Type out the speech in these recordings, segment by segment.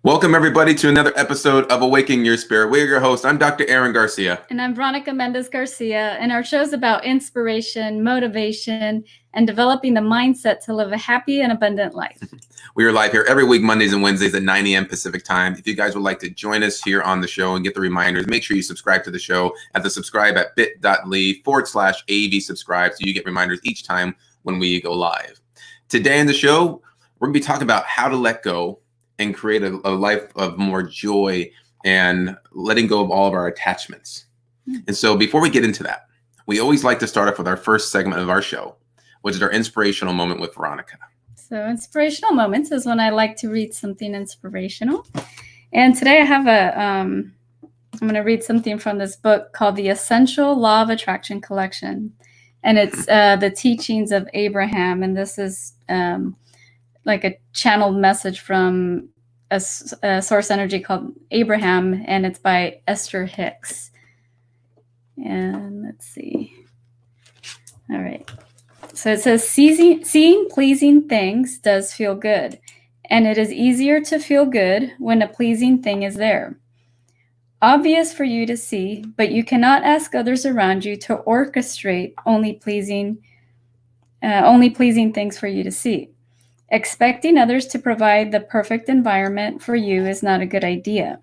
Welcome, everybody, to another episode of Awaken Your Spirit. We're your host. I'm Dr. Aaron Garcia. And I'm Veronica Mendez Garcia. And our show's about inspiration, motivation, and developing the mindset to live a happy and abundant life. We are live here every week, Mondays and Wednesdays at 9 a.m. Pacific time. If you guys would like to join us here on the show and get the reminders, make sure you subscribe to the show at the subscribe at bit.ly/AV subscribe so you get reminders each time when we go live. Today in the show, we're going to be talking about how to let go and create a life of more joy and letting go of all of our attachments. And so before we get into that, we always like to start off with our first segment of our show, which is our inspirational moment with Veronica. So inspirational moments is when I like to read something inspirational. And today I have I'm going to read something from this book called The Essential Law of Attraction Collection. And it's the teachings of Abraham. And this is like a channeled message from a source energy called Abraham, and it's by Esther Hicks. And let's see. All right. So it says, seeing pleasing things does feel good, and it is easier to feel good when a pleasing thing is there. Obvious for you to see, but you cannot ask others around you to orchestrate only pleasing things for you to see. Expecting others to provide the perfect environment for you is not a good idea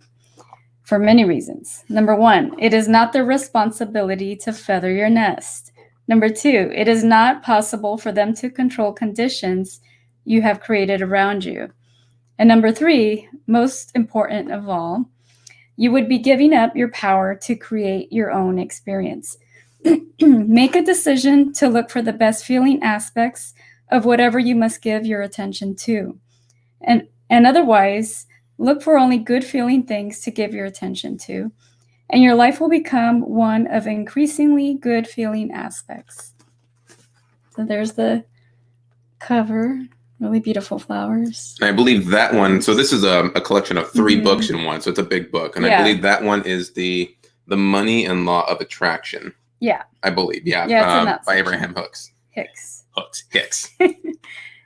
for many reasons. Number one, it is not their responsibility to feather your nest. Number two, it is not possible for them to control conditions you have created around you. And number three, most important of all, you would be giving up your power to create your own experience. Make a decision to look for the best feeling aspects of whatever you must give your attention to. And otherwise, look for only good feeling things to give your attention to, and your life will become one of increasingly good feeling aspects. So there's the cover, really beautiful flowers. And I believe that one, so this is a collection of three books in one, so it's a big book. And I believe that one is the Money and Law of Attraction. Yeah. I believe, yeah it's in that by section. Abraham Hicks.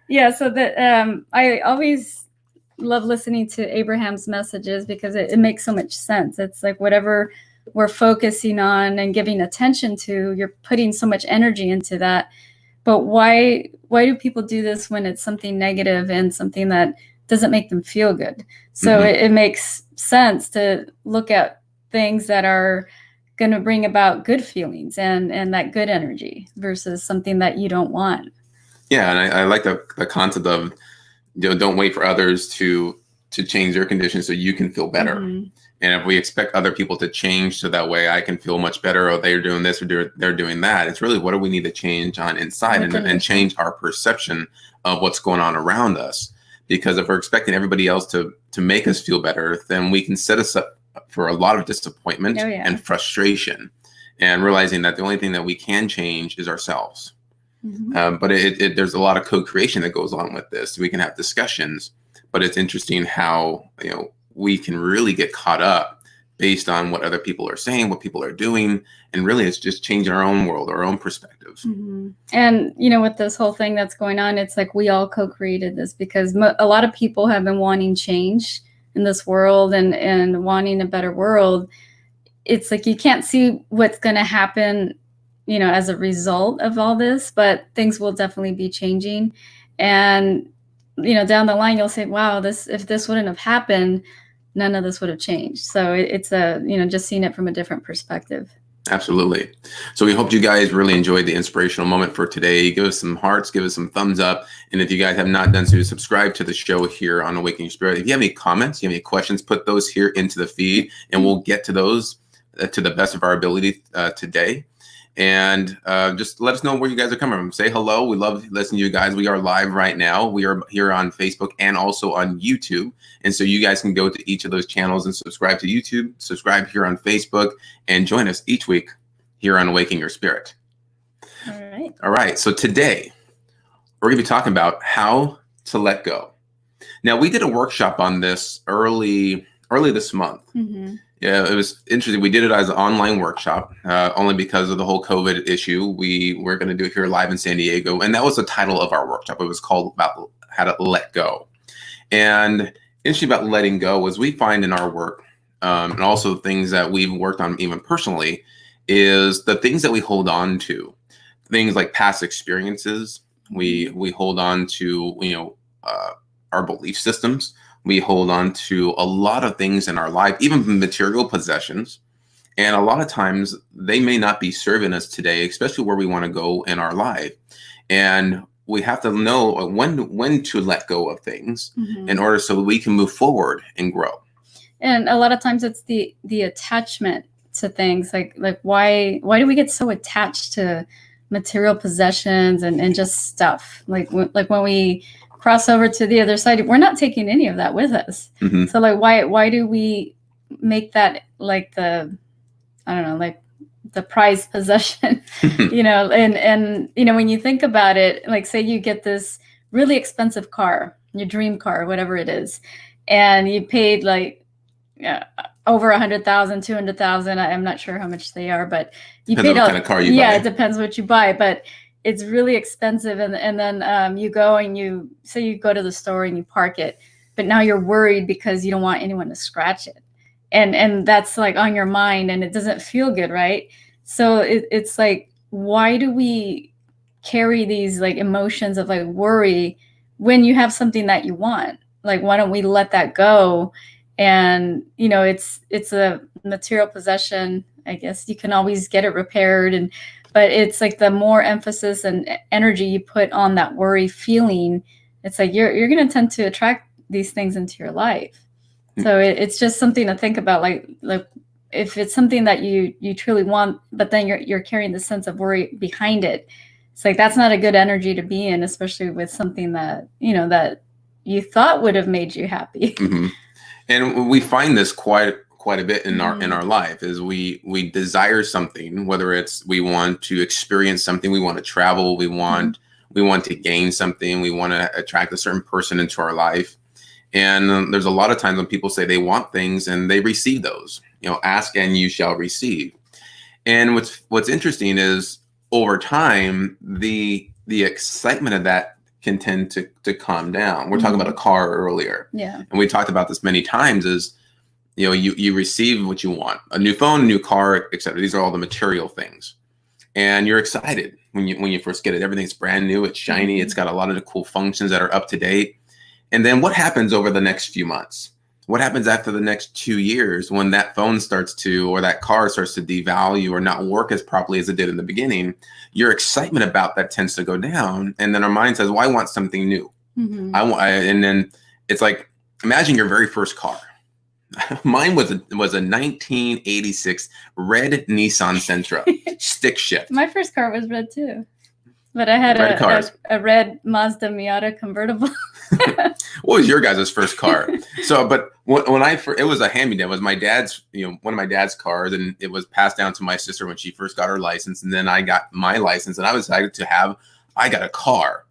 Yeah, so that I always love listening to Abraham's messages because it makes so much sense. It's like whatever we're focusing on and giving attention to, you're putting so much energy into that. But why do people do this when it's something negative and something that doesn't make them feel good? So it makes sense to look at things that are going to bring about good feelings and that good energy versus something that you don't want. Yeah, and I like the concept of, don't wait for others to change their conditions so you can feel better. And if we expect other people to change so that way I can feel much better, or they're doing this or they're doing that, it's really what do we need to change on inside and change our perception of what's going on around us. Because if we're expecting everybody else to make us feel better, then we can set us up for a lot of disappointment and frustration, and realizing that the only thing that we can change is ourselves. But there's a lot of co-creation that goes on with this. We can have discussions, but it's interesting how we can really get caught up based on what other people are saying, what people are doing, and really it's just changing our own world, our own perspective. And with this whole thing that's going on, it's like we all co-created this because a lot of people have been wanting change in this world and wanting a better world. It's like you can't see what's going to happen as a result of all this, but things will definitely be changing. And, down the line, you'll say, wow, if this wouldn't have happened, none of this would have changed. So it's just seeing it from a different perspective. Absolutely. So we hope you guys really enjoyed the inspirational moment for today. Give us some hearts, give us some thumbs up. And if you guys have not done so, subscribe to the show here on Awaken Your Spirit. If you have any comments, you have any questions, put those here into the feed, and we'll get to those to the best of our ability today. And just let us know where you guys are coming from. Say hello. We love listening to you guys. We are live right now. We are here on Facebook and also on YouTube. And so you guys can go to each of those channels and subscribe to YouTube, subscribe here on Facebook, and join us each week here on Awakening Your Spirit. All right. So today we're going to be talking about how to let go. Now, we did a workshop on this early this month. Yeah, it was interesting. We did it as an online workshop, only because of the whole COVID issue. We were going to do it here live in San Diego. And that was the title of our workshop. It was called about how to let go. And interesting about letting go is we find in our work, and also things that we've worked on even personally, is the things that we hold on to, things like past experiences. We hold on to, our belief systems. We hold on to a lot of things in our life, even material possessions. And a lot of times they may not be serving us today, especially where we want to go in our life. And we have to know when to let go of things in order so we can move forward and grow. And a lot of times it's the attachment to things, like why do we get so attached to material possessions and just stuff? Like when we cross over to the other side, we're not taking any of that with us. So like why do we make that like the, I don't know, like the prized possession, and when you think about it, like say you get this really expensive car, your dream car, whatever it is, and you paid like over 100,000, 200,000. I'm not sure how much they are, but you depends paid on what kind of car you buy. Yeah, it depends what you buy, but it's really expensive. And then you go and you go to the store and you park it, but now you're worried because you don't want anyone to scratch it. And that's like on your mind, and it doesn't feel good, right? So it's like, why do we carry these like emotions of like worry when you have something that you want? Like, why don't we let that go? And it's a material possession. I guess you can always get it repaired, but it's like the more emphasis and energy you put on that worry feeling, it's like you're going to tend to attract these things into your life. So it's just something to think about, like if it's something that you truly want, but then you're carrying the sense of worry behind it. It's like, that's not a good energy to be in, especially with something that, that you thought would have made you happy. And we find this quite a bit in our life, is we desire something, whether it's we want to experience something, we want to travel, we want to gain something, we want to attract a certain person into our life. And there's a lot of times when people say they want things and they receive those, ask and you shall receive. And what's interesting is over time, the excitement of that can tend to calm down. We're talking about a car earlier. Yeah. And we talked about this many times, is, you receive what you want, a new phone, a new car, etc. These are all the material things. And you're excited when you first get it. Everything's brand new, it's shiny, it's got a lot of the cool functions that are up to date. And then what happens over the next few months? What happens after the next 2 years when that phone starts to, or that car starts to devalue or not work as properly as it did in the beginning? Your excitement about that tends to go down. And then our mind says, well, I want something new. And then it's like, imagine your very first car. Mine was a 1986 red Nissan Sentra, stick shift. My first car was red too. But I had a red Mazda Miata convertible. What was your guys' first car? So, but when it was a hand-me-down. It was my dad's, one of my dad's cars, and it was passed down to my sister when she first got her license, and then I got my license, and I was excited I got a car,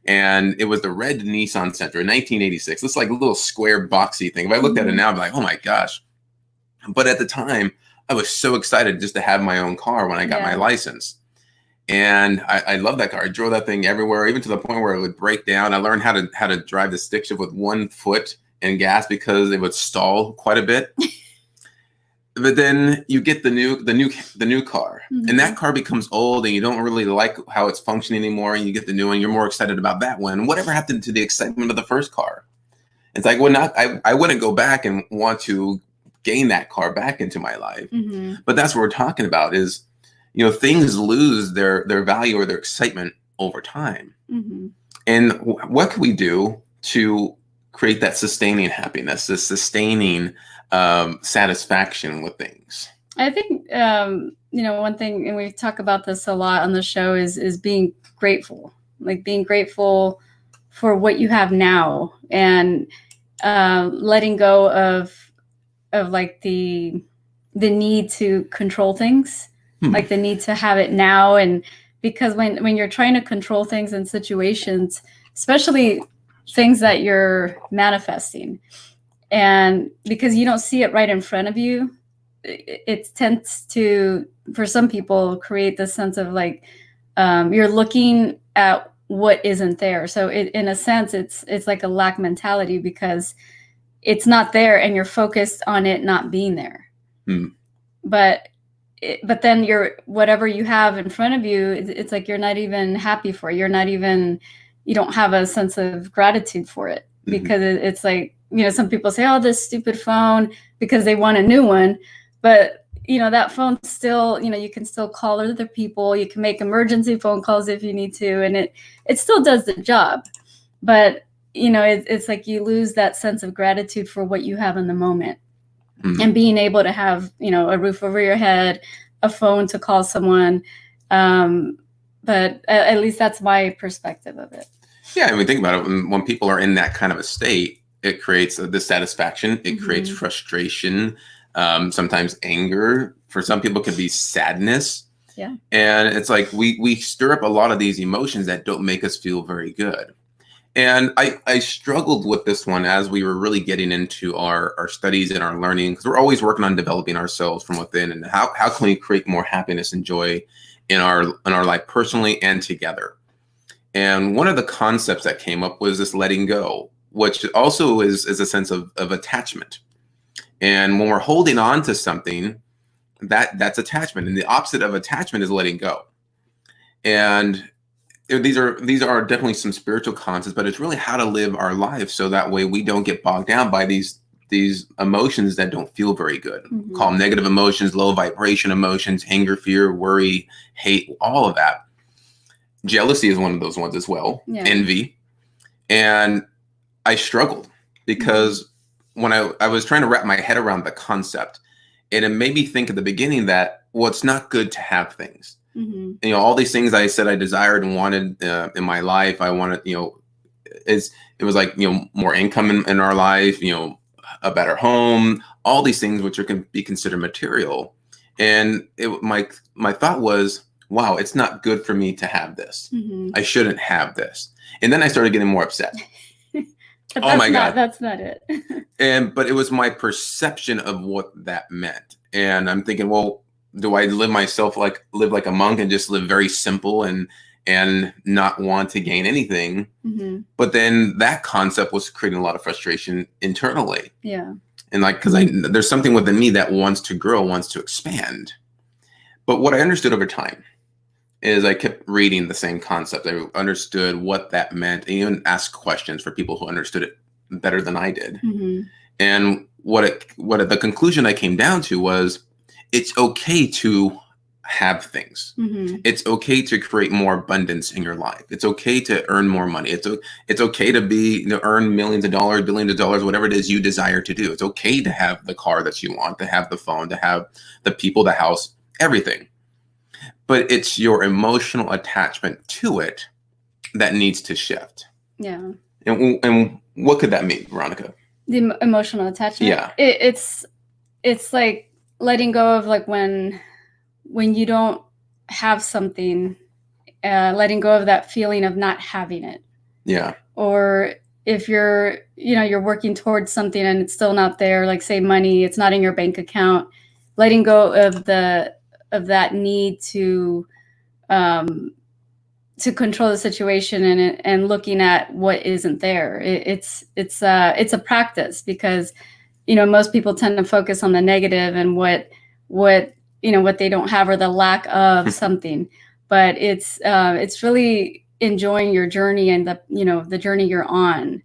and it was the red Nissan Sentra, 1986. It's like a little square boxy thing. If I looked at it now, I'd be like, oh my gosh! But at the time, I was so excited just to have my own car when I got my license. And I love that car. I drove that thing everywhere, even to the point where it would break down. I learned how to drive the stick shift with 1 foot in gas because it would stall quite a bit. But then you get the new car, and that car becomes old, and you don't really like how it's functioning anymore. And you get the new one, you're more excited about that one. Whatever happened to the excitement of the first car? It's like, I wouldn't go back and want to gain that car back into my life. But that's what we're talking about, is, things lose their value or their excitement over time. And what can we do to create that sustaining happiness, this sustaining satisfaction with things? I think, one thing, and we talk about this a lot on the show, is being grateful, like being grateful for what you have now, and letting go of like the need to control things. Like the need to have it now. And because when you're trying to control things in situations, especially things that you're manifesting, and because you don't see it right in front of you, it tends to, for some people, create this sense of like, you're looking at what isn't there. So in a sense, it's like a lack mentality, because it's not there and you're focused on it not being there. But then whatever you have in front of you, it's like you're not even happy for it. You don't have a sense of gratitude for it, because it's like, some people say, oh, this stupid phone, because they want a new one. But, that phone still, you can still call other people. You can make emergency phone calls if you need to. And it still does the job. But, it's like you lose that sense of gratitude for what you have in the moment. And being able to have, a roof over your head, a phone to call someone. But at least that's my perspective of it. Yeah, I mean, think about it. When people are in that kind of a state, it creates a dissatisfaction. It creates frustration, sometimes anger. For some people, it could be sadness. Yeah. And it's like we stir up a lot of these emotions that don't make us feel very good. And I struggled with this one as we were really getting into our studies and our learning, because we're always working on developing ourselves from within, and how can we create more happiness and joy in our life personally and together. And one of the concepts that came up was this letting go, which also is a sense of attachment. And when we're holding on to something, that's attachment, and the opposite of attachment is letting go. And these are definitely some spiritual concepts, but it's really how to live our lives so that way we don't get bogged down by these emotions that don't feel very good. Call them negative emotions, low vibration emotions, anger, fear, worry, hate, all of that. Jealousy is one of those ones as well. Yeah. Envy. And I struggled because when I was trying to wrap my head around the concept, and it made me think at the beginning that, well, it's not good to have things. All these things I said I desired and wanted in my life. I wanted, it was like, more income in our life, a better home, all these things which can be considered material. And my thought was, wow, it's not good for me to have this. I shouldn't have this. And then I started getting more upset. Oh my God, that's not it. But it was my perception of what that meant. And I'm thinking, well, do I live like a monk and just live very simple and not want to gain anything? But then that concept was creating a lot of frustration internally. Yeah. And because there's something within me that wants to grow, wants to expand. But what I understood over time is I kept reading the same concept. I understood what that meant, and even asked questions for people who understood it better than I did. And what the conclusion I came down to was, it's okay to have things. It's okay to create more abundance in your life. It's okay to earn more money. It's okay to earn millions of dollars, billions of dollars, whatever it is you desire to do. It's okay to have the car that you want, to have the phone, to have the people, the house, everything. But it's your emotional attachment to it that needs to shift. Yeah. And what could that mean, Veronica? The emotional attachment? Yeah. It's like letting go of when you don't have something, letting go of that feeling of not having it. Yeah. Or if you're working towards something and it's still not there, like say money, it's not in your bank account, letting go of that need to control the situation and looking at what isn't there. It's a practice, because most people tend to focus on the negative and what they don't have, or the lack of something. But it's really enjoying your journey and the journey you're on,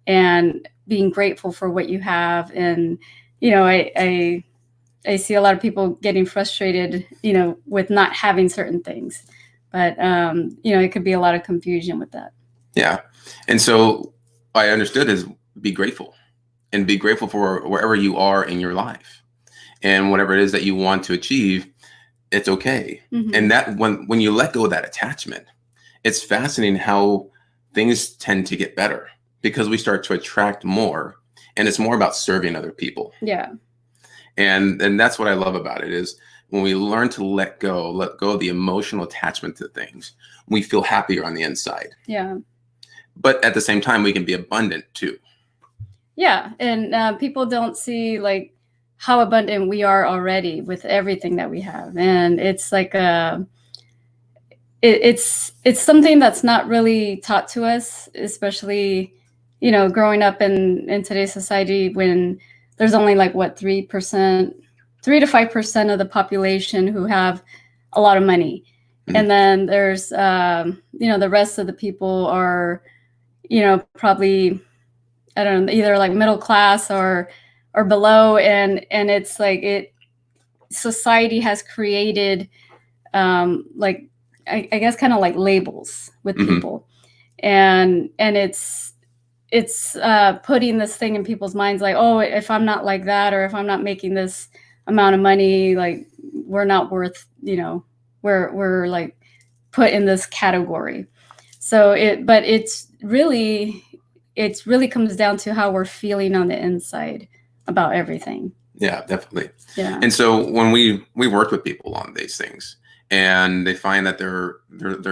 and being grateful for what you have. And I see a lot of people getting frustrated, with not having certain things, but it could be a lot of confusion with that. Yeah. And so I understood is be grateful, and be grateful for wherever you are in your life, and whatever it is that you want to achieve, it's okay. And that when you let go of that attachment, it's fascinating how things tend to get better, because we start to attract more, and it's more about serving other people. Yeah. And that's what I love about it, is when we learn to let go of the emotional attachment to things, we feel happier on the inside. Yeah. But at the same time, we can be abundant too. Yeah. And people don't see how abundant we are already with everything that we have. And it's like it's something that's not really taught to us, especially, growing up in today's society, when there's only like what 3% 3 to 5% of the population who have a lot of money. And then there's the rest of the people are probably, I don't know, either like middle class or below, and it's like society has created like I guess kind of like labels with people, and it's putting this thing in people's minds like, oh, if I'm not like that, or if I'm not making this amount of money, like we're not worth, we're like put in this category. So it's really comes down to how we're feeling on the inside about everything. Yeah, definitely. Yeah. And so when we worked with people on these things, and they find that they're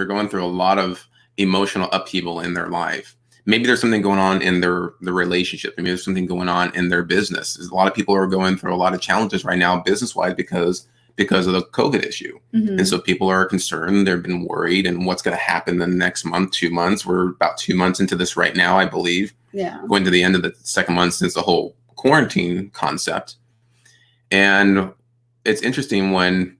going through a lot of emotional upheaval in their life. Maybe there's something going on in their relationship. Maybe there's something going on in their business. A lot of people are going through a lot of challenges right now, business-wise, because of the COVID issue. And so people are concerned. They've been worried, and what's going to happen the next month, 2 months. We're about 2 months into this right now, I believe. Yeah. Going to the end of the second month since the whole quarantine concept. And it's interesting when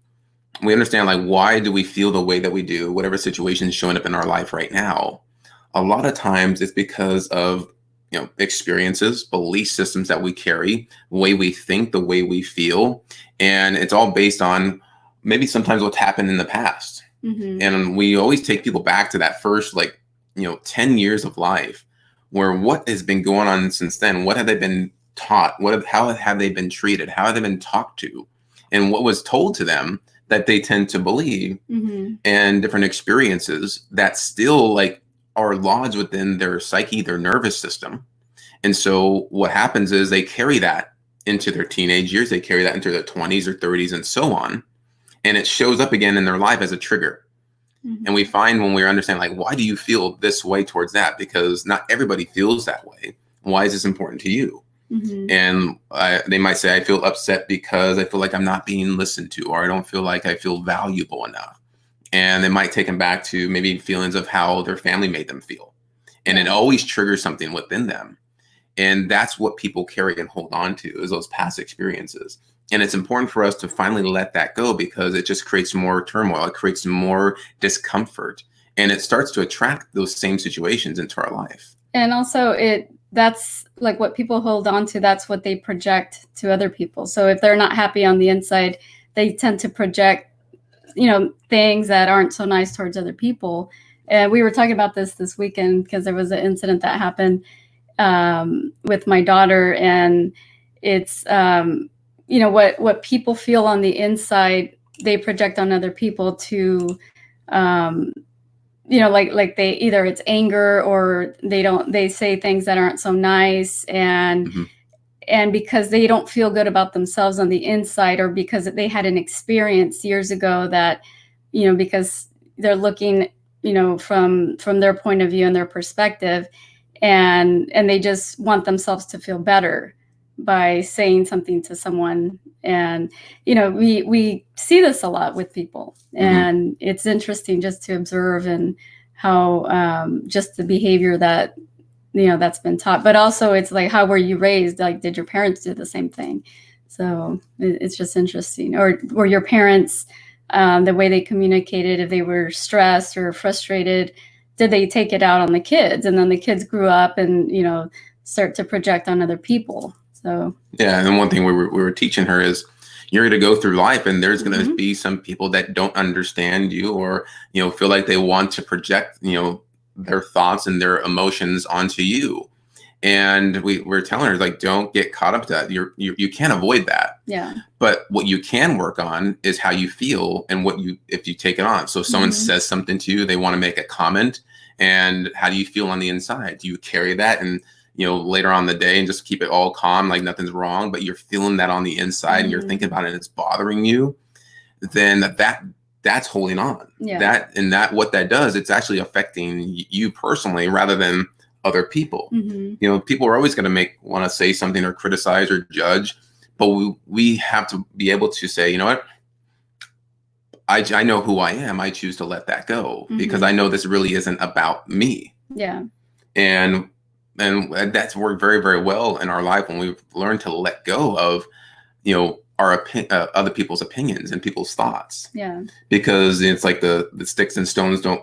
we understand, like, why do we feel the way that we do, whatever situation is showing up in our life right now. A lot of times it's because of, experiences, belief systems that we carry, the way we think, the way we feel. And it's all based on maybe sometimes what's happened in the past. And we always take people back to that first, 10 years of life, where what has been going on since then? What have they been taught? How have they been treated? How have they been talked to? And what was told to them that they tend to believe, and different experiences that still are lodged within their psyche, their nervous system. And so what happens is they carry that into their teenage years, they carry that into their 20s or 30s and so on. And it shows up again in their life as a trigger. And we find when we understand, why do you feel this way towards that? Because not everybody feels that way. Why is this important to you? And they might say, I feel upset because I feel like I'm not being listened to, or I don't feel like I feel valuable enough. And it might take them back to maybe feelings of how their family made them feel. And it always triggers something within them. And that's what people carry and hold on to, is those past experiences. And it's important for us to finally let that go, because it just creates more turmoil. It creates more discomfort, and it starts to attract those same situations into our life. And also that's like what people hold on to. That's what they project to other people. So if they're not happy on the inside, they tend to project things that aren't so nice towards other people. And we were talking about this weekend, because there was an incident that happened with my daughter, and it's what people feel on the inside, they project on other people to like they either it's anger, or they say things that aren't so nice, and because they don't feel good about themselves on the inside, or because they had an experience years ago that, because they're looking, from their point of view and their perspective, and they just want themselves to feel better by saying something to someone. And, we see this a lot with people, and it's interesting just to observe, and how just the behavior that, that's been taught. But also it's like, how were you raised? Like, did your parents do the same thing? So it's just interesting. Or were your parents, the way they communicated, if they were stressed or frustrated, did they take it out on the kids? And then the kids grew up and, start to project on other people. So yeah, and one thing we were teaching her is, you're going to go through life, and there's going to be some people that don't understand you, or feel like they want to project their thoughts and their emotions onto you. And we're telling her, like, don't get caught up to that. You can't avoid that. Yeah. But what you can work on is how you feel, and if you take it on. So if someone says something to you, they want to make a comment, and how do you feel on the inside? Do you carry that and later on in the day and just keep it all calm, like nothing's wrong, but you're feeling that on the inside, and you're thinking about it and it's bothering you? Then that's holding on. Yeah. What that does, it's actually affecting you personally rather than other people. People are always going to want to say something or criticize or judge, but we have to be able to say, you know what? I know who I am. I choose to let that go, because I know this really isn't about me. Yeah. And And that's worked very, very well in our life when we've learned to let go of, our other people's opinions and people's thoughts. Yeah. Because it's like the sticks and stones don't,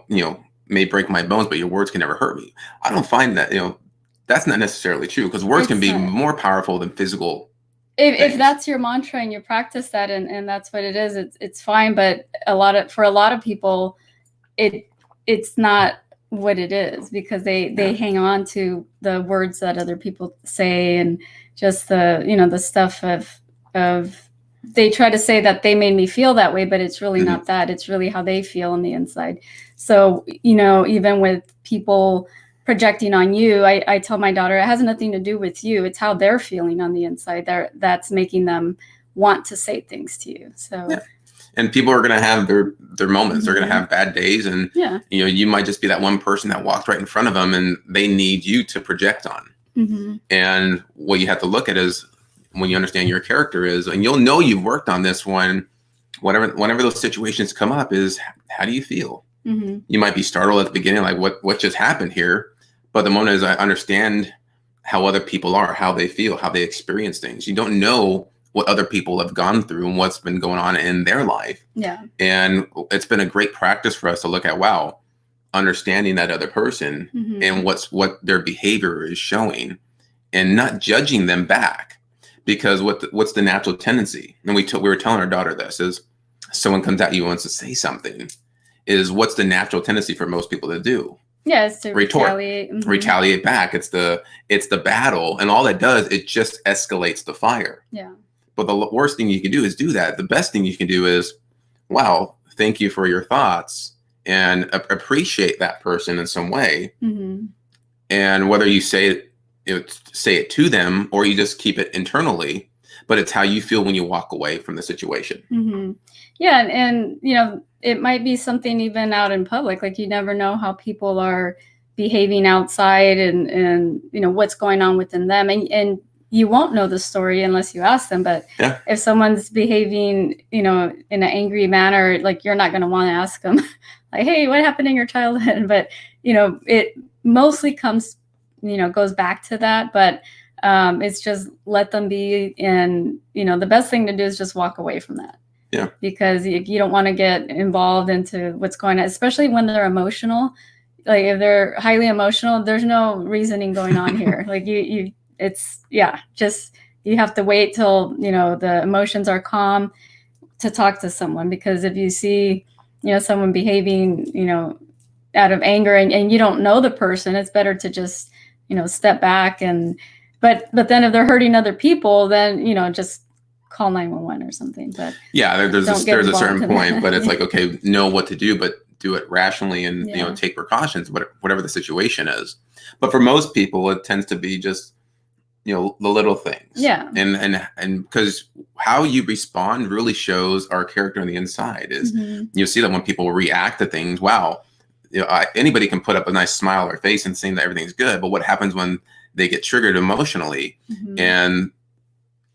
may break my bones, but your words can never hurt me. I don't find that, that's not necessarily true, because words can be more powerful than physical. If that's your mantra and you practice that and that's what it is, it's fine. But for a lot of people, it's not what it is, because they hang on to the words that other people say, and just the stuff of they try to say that they made me feel that way, but it's really not that. It's really how they feel on the inside. So, even with people projecting on you, I tell my daughter, it has nothing to do with you. It's how they're feeling on the inside that's making them want to say things to you. So, and people are going to have their moments. They're going to have bad days, and you might just be that one person that walks right in front of them, and they need you to project on. And what you have to look at is, when you understand your character is, and you'll know you've worked on this one, whenever those situations come up, is how do you feel? You might be startled at the beginning, like what just happened here? But the moment is, I understand how other people are, how they feel, how they experience things. You don't know what other people have gone through and what's been going on in their life. Yeah. And it's been a great practice for us to look at, wow, understanding that other person and what their behavior is showing, and not judging them back. Because what's the natural tendency? And we were telling our daughter this, is someone comes at you and wants to say something, is what's the natural tendency for most people to do? Yeah, it's to retaliate. Retaliate back. It's the battle, and all that does, it just escalates the fire. Yeah. But the worst thing you can do is do that. The best thing you can do is, wow, thank you for your thoughts, and appreciate that person in some way. And whether you say it to them or you just keep it internally, but it's how you feel when you walk away from the situation. Yeah. And it might be something even out in public. Like, you never know how people are behaving outside, and what's going on within them. And you won't know the story unless you ask them. But if someone's behaving, in an angry manner, like, you're not going to want to ask them like, hey, what happened in your childhood? But, it mostly goes back to that. But it's just let them be. And, the best thing to do is just walk away from that. Yeah. Because you don't want to get involved into what's going on, especially when they're emotional. Like, if they're highly emotional, there's no reasoning going on here. Like, you have to wait till, the emotions are calm to talk to someone. Because if you see, someone behaving, out of anger, and you don't know the person, it's better to just, step back. But then if they're hurting other people, then, just call 911 or something. But there's a certain point, but it's like, okay, know what to do, but do it rationally, and take precautions, whatever the situation is. But for most people, it tends to be just, the little things. Yeah. And because how you respond really shows our character on the inside. Is you see that when people react to things, wow, anybody can put up a nice smile on their face and saying that everything's good, but what happens when they get triggered emotionally, and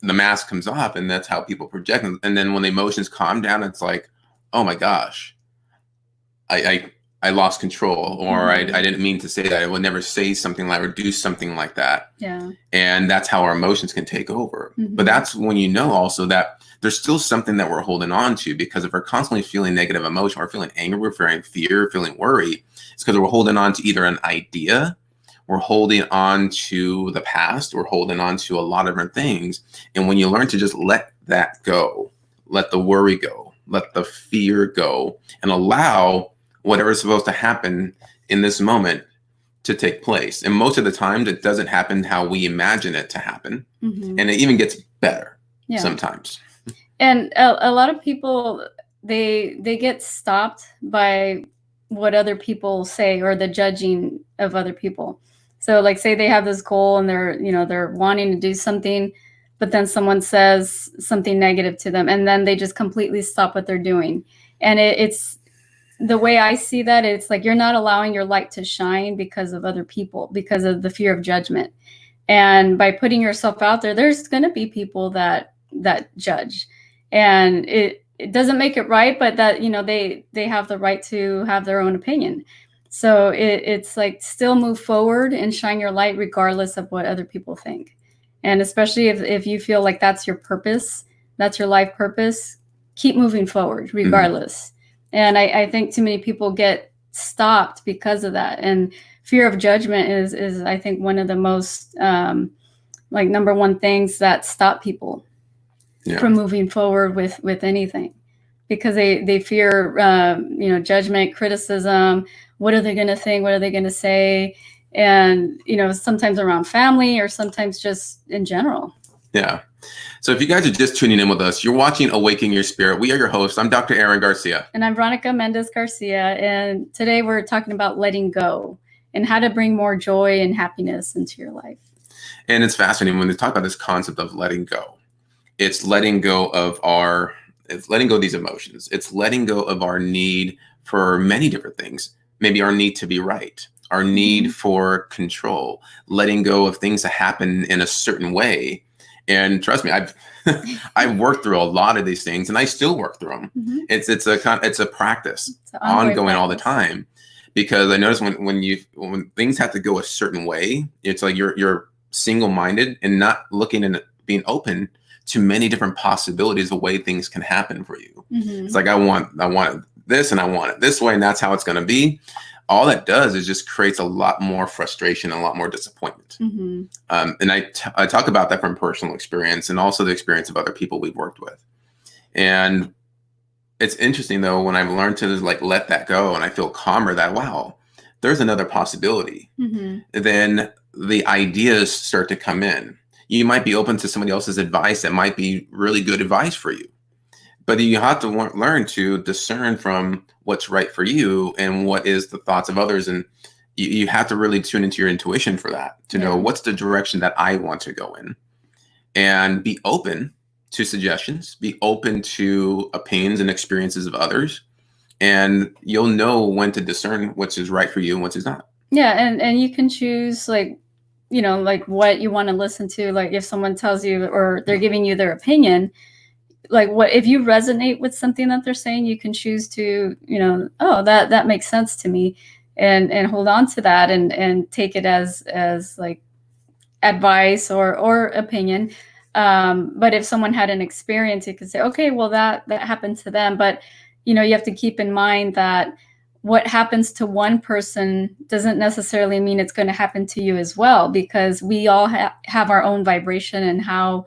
the mask comes off, and that's how people project. And then when the emotions calm down, it's like, oh my gosh, I lost control, or I didn't mean to say that. I would never say something like, or do something like that. Yeah. And that's how our emotions can take over. But that's when also that there's still something that we're holding on to, because if we're constantly feeling negative emotion, we're feeling anger, we're feeling fear, feeling worry, it's because we're holding on to either an idea, we're holding on to the past, we're holding on to a lot of different things. And when you learn to just let that go, let the worry go, let the fear go, and allow whatever is supposed to happen in this moment to take place. And most of the time, it doesn't happen how we imagine it to happen. And it even gets better sometimes. And a lot of people, they get stopped by what other people say, or the judging of other people. So, like, say they have this goal, and they're wanting to do something, but then someone says something negative to them, and then they just completely stop what they're doing. And it's the way I see that, it's like, you're not allowing your light to shine because of other people, because of the fear of judgment. And by putting yourself out there, there's going to be people that judge, and it doesn't make it right, but that, they have the right to have their own opinion. So it's like still move forward and shine your light regardless of what other people think. And especially if you feel like that's your purpose, that's your life purpose, keep moving forward regardless. And I think too many people get stopped because of that. And fear of judgment is I think one of the most like number one things that stop people from moving forward with anything, because they fear judgment, criticism. What are they going to think? What are they going to say? And sometimes around family, or sometimes just in general. Yeah. So if you guys are just tuning in with us, you're watching Awaken Your Spirit. We are your hosts. I'm Dr. Aaron Garcia. And I'm Veronica Mendez Garcia. And today we're talking about letting go and how to bring more joy and happiness into your life. And it's fascinating when we talk about this concept of letting go. It's letting go of these emotions. It's letting go of our need for many different things. Maybe our need to be right, our need for control, letting go of things that happen in a certain way. And trust me, I've worked through a lot of these things, and I still work through them. It's a practice, it's ongoing all the time, because I notice when things have to go a certain way, it's like you're single-minded and not looking and being open to many different possibilities of the way things can happen for you. It's like I want this and I want it this way, and that's how it's going to be. All that does is just creates a lot more frustration, a lot more disappointment. And I talk about that from personal experience and also the experience of other people we've worked with. And it's interesting though, when I've learned to let that go, and I feel calmer that, wow, there's another possibility. Then the ideas start to come in. You might be open to somebody else's advice that might be really good advice for you. But you have to learn to discern from what's right for you and what is the thoughts of others. And you have to really tune into your intuition for that, to know what's the direction that I want to go in, and be open to suggestions, be open to opinions and experiences of others. And you'll know when to discern which is right for you and which is not. Yeah. And you can choose like what you want to listen to. Like if someone tells you, or they're giving you their opinion, like if you resonate with something that they're saying, you can choose to, oh, that makes sense to me, and hold on to that and take it as like advice or opinion. But if someone had an experience, you could say, okay, well that happened to them. But, you have to keep in mind that what happens to one person doesn't necessarily mean it's going to happen to you as well, because we all have our own vibration and how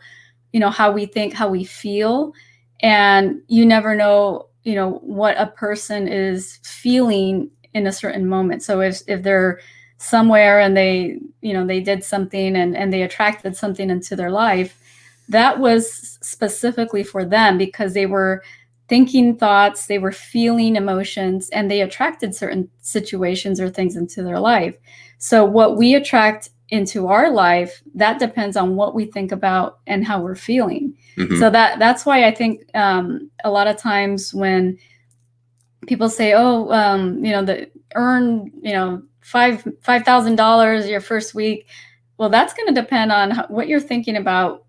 we think, how we feel. And you never know, what a person is feeling in a certain moment. So if they're somewhere and they did something and they attracted something into their life, that was specifically for them, because they were thinking thoughts, they were feeling emotions, and they attracted certain situations or things into their life. So what we attract into our life, that depends on what we think about and how we're feeling. So that's why I think a lot of times when people say, oh, earn $5,000 your first week, well, that's going to depend on what you're thinking about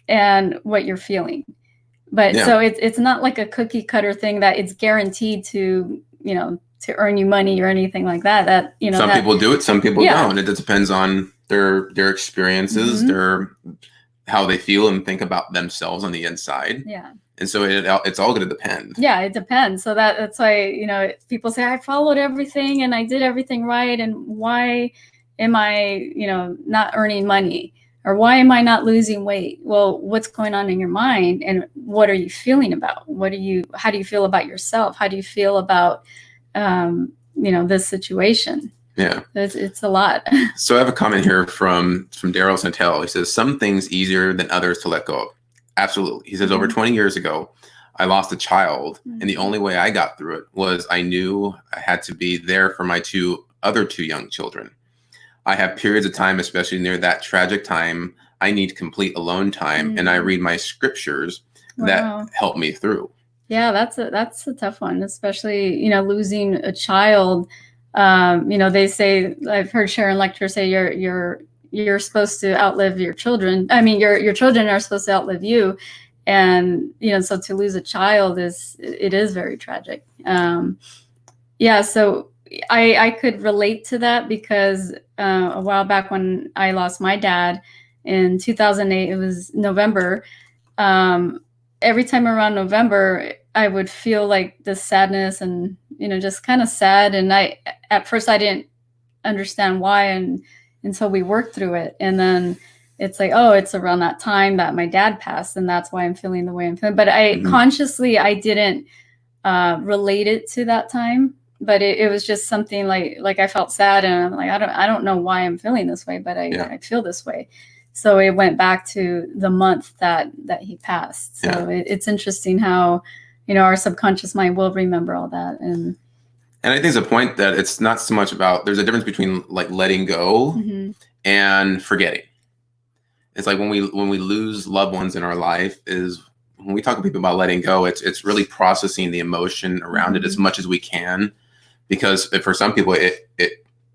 and what you're feeling. But so it's not like a cookie cutter thing that it's guaranteed to earn you money or anything like that. Some people do it, some people don't. It depends on their experiences, their how they feel and think about themselves on the inside. And so it's all going to depend. Yeah, it depends. So that's why, people say, I followed everything and I did everything right. And why am I, not earning money? Or why am I not losing weight? Well, what's going on in your mind, and what are you feeling about? How do you feel about yourself? How do you feel about, this situation? Yeah. It's a lot. So I have a comment here from Daryl Santel. He says, some things easier than others to let go of. Absolutely. He says, over 20 years ago, I lost a child, and the only way I got through it was I knew I had to be there for my other two young children. I have periods of time, especially near that tragic time, I need complete alone time, and I read my scriptures that help me through. Yeah, that's a tough one, especially, losing a child. They say, I've heard Sharon Lecter say, you're supposed to outlive your children. I mean, your children are supposed to outlive you. And, so to lose a child is very tragic. So, I could relate to that because a while back when I lost my dad in 2008, it was November. Every time around November, I would feel like this sadness and, just kind of sad. And at first I didn't understand why. And until we worked through it. And then it's like, oh, it's around that time that my dad passed. And that's why I'm feeling the way I'm feeling. But consciously, I didn't relate it to that time. But it was just something like I felt sad. And I'm like, I don't know why I'm feeling this way, but I feel this way. So it went back to the month that he passed. So it's interesting how, our subconscious mind will remember all that. And I think it's a point that it's not so much about, there's a difference between like letting go and forgetting. It's like when we lose loved ones in our life, is when we talk to people about letting go, it's really processing the emotion around it as much as we can, because for some people it